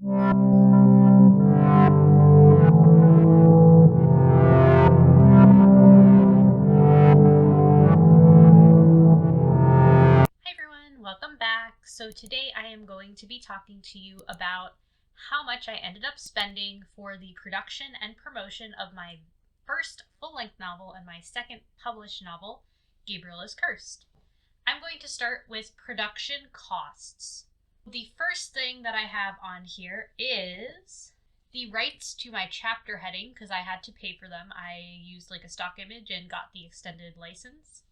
Welcome back. So today I am going to be talking to you about how much I ended up spending for the production and promotion of my first full-length novel and my second published novel, Gabriel is Cursed. I'm going to start with production costs. The first thing that I have on here is the rights to my chapter heading, because I had to pay for them. I used like a stock image and got the extended license.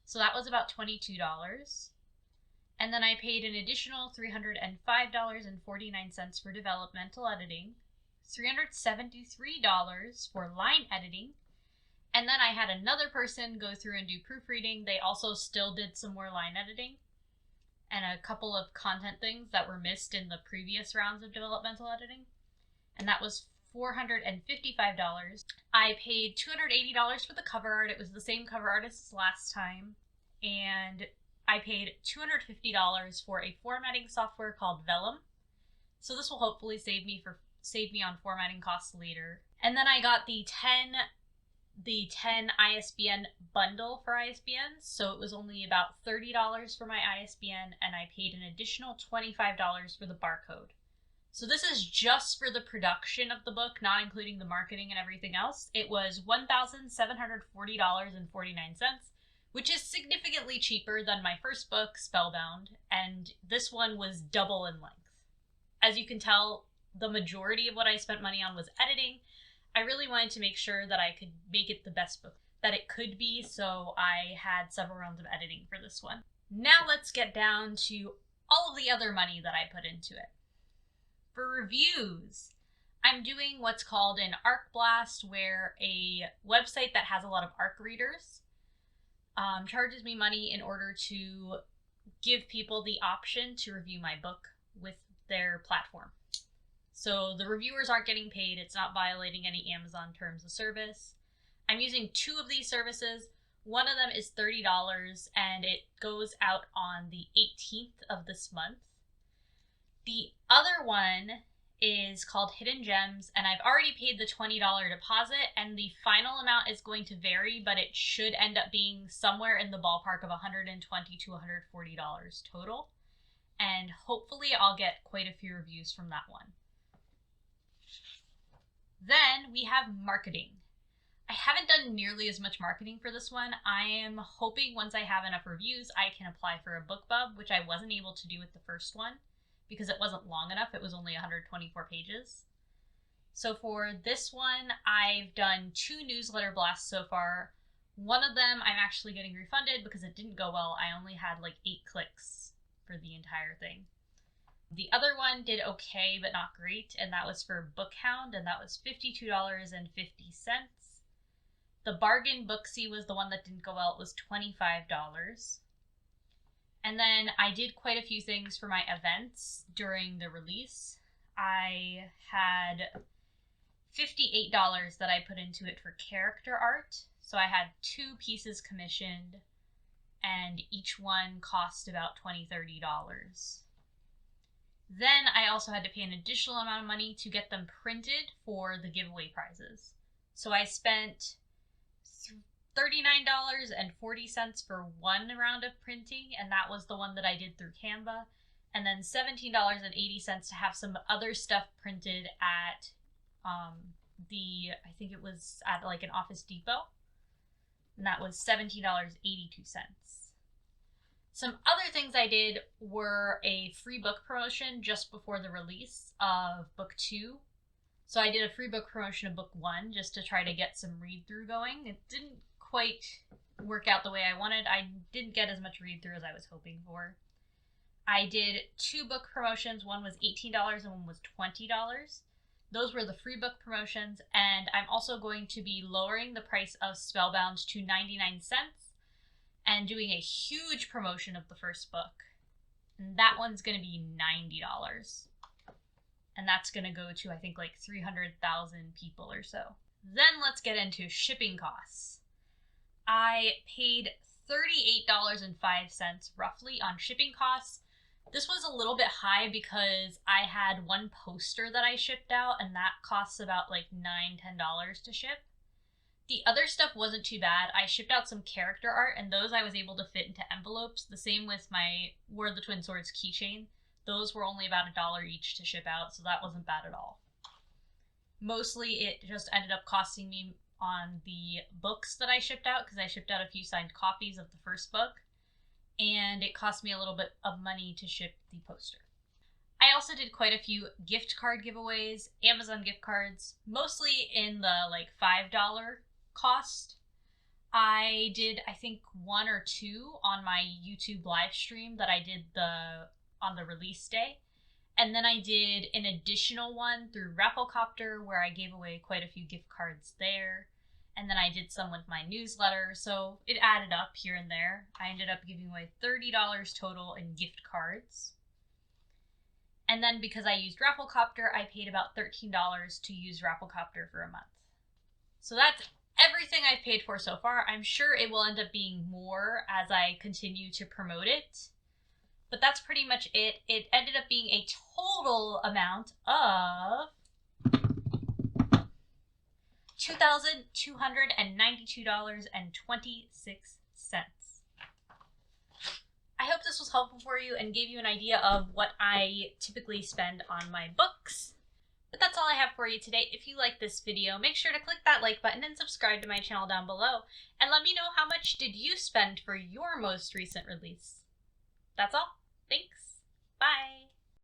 So that was about $22. And then I paid an additional $305.49 for developmental editing, $373 for line editing, and then I had another person go through and do proofreading. They also still did some more line editing and a couple of content things that were missed in the previous rounds of developmental editing, and that was $455. I paid $280 for the cover art. It was the same cover artist as last time, and I paid $250 for a formatting software called Vellum. So this will hopefully save me on formatting costs later. And then I got the 10 ISBN bundle for ISBNs. So it was only about $30 for my ISBN, and I paid an additional $25 for the barcode. So this is just for the production of the book, not including the marketing and everything else. It was $1,740.49. which is significantly cheaper than my first book, Spellbound, and this one was double in length. As you can tell, the majority of what I spent money on was editing. I really wanted to make sure that I could make it the best book that it could be, so I had several rounds of editing for this one. Now let's get down to all of the other money that I put into it. For reviews, I'm doing what's called an ARC Blast, where a website that has a lot of ARC readers charges me money in order to give people the option to review my book with their platform. So the reviewers aren't getting paid. It's not violating any Amazon terms of service. I'm using 2 of these services. One of them is $30, and it goes out on the 18th of this month. The other one is called Hidden Gems, and I've already paid the $20 deposit, and the final amount is going to vary, but it should end up being somewhere in the ballpark of $120 to $140 total, and hopefully I'll get quite a few reviews from that one. Then we have marketing. I haven't done nearly as much marketing for this one. I am hoping once I have enough reviews I can apply for a BookBub, which I wasn't able to do with the first one because it wasn't long enough. It was only 124 pages. So for this one, I've done 2 newsletter blasts so far. One of them I'm actually getting refunded because it didn't go well. I only had like 8 clicks for the entire thing. The other one did okay, but not great, and that was for Bookhound, and that was $52.50. The Bargain Booksy was the one that didn't go well. It was $25. And then I did quite a few things for my events during the release. I had $58 that I put into it for character art. So I had 2 pieces commissioned, and each one cost about $20-$30. Then I also had to pay an additional amount of money to get them printed for the giveaway prizes. So I spent $39.40 for one round of printing, and that was the one that I did through Canva, and then $17.80 to have some other stuff printed at I think it was at like an Office Depot, and that was $17.82. Some other things I did were a free book promotion just before the release of book 2. So I did a free book promotion of book 1 just to try to get some read-through going. It didn't quite work out the way I wanted. I didn't get as much read-through as I was hoping for. I did 2 book promotions. One was $18 and one was $20. Those were the free book promotions, and I'm also going to be lowering the price of Spellbound to 99 cents and doing a huge promotion of the first book. And that one's going to be $90. And that's going to go to, I think, like 300,000 people or so. Then let's get into shipping costs. I paid $38.05 roughly on shipping costs. This was a little bit high because I had one poster that I shipped out, and that costs about like $9-10 to ship. The other stuff wasn't too bad. I shipped out some character art, and those I was able to fit into envelopes. The same with my War of the Twin Swords keychain. Those were only about $1 each to ship out, so that wasn't bad at all. Mostly it just ended up costing me on the books that I shipped out, because I shipped out a few signed copies of the first book, and it cost me a little bit of money to ship the poster. I also did quite a few gift card giveaways, Amazon gift cards, mostly in the like $5 cost. I did, I think, 1 or 2 on my YouTube live stream that I did on the release day. And then I did an additional one through Rafflecopter where I gave away quite a few gift cards there. And then I did some with my newsletter, so it added up here and there. I ended up giving away $30 total in gift cards. And then because I used Rafflecopter, I paid about $13 to use Rafflecopter for a month. So that's everything I've paid for so far. I'm sure it will end up being more as I continue to promote it. But that's pretty much it. It ended up being a total amount of $2,292.26. I hope this was helpful for you and gave you an idea of what I typically spend on my books. But that's all I have for you today. If you like this video, make sure to click that like button and subscribe to my channel down below. And let me know how much did you spend for your most recent release. That's all. Thanks. Bye.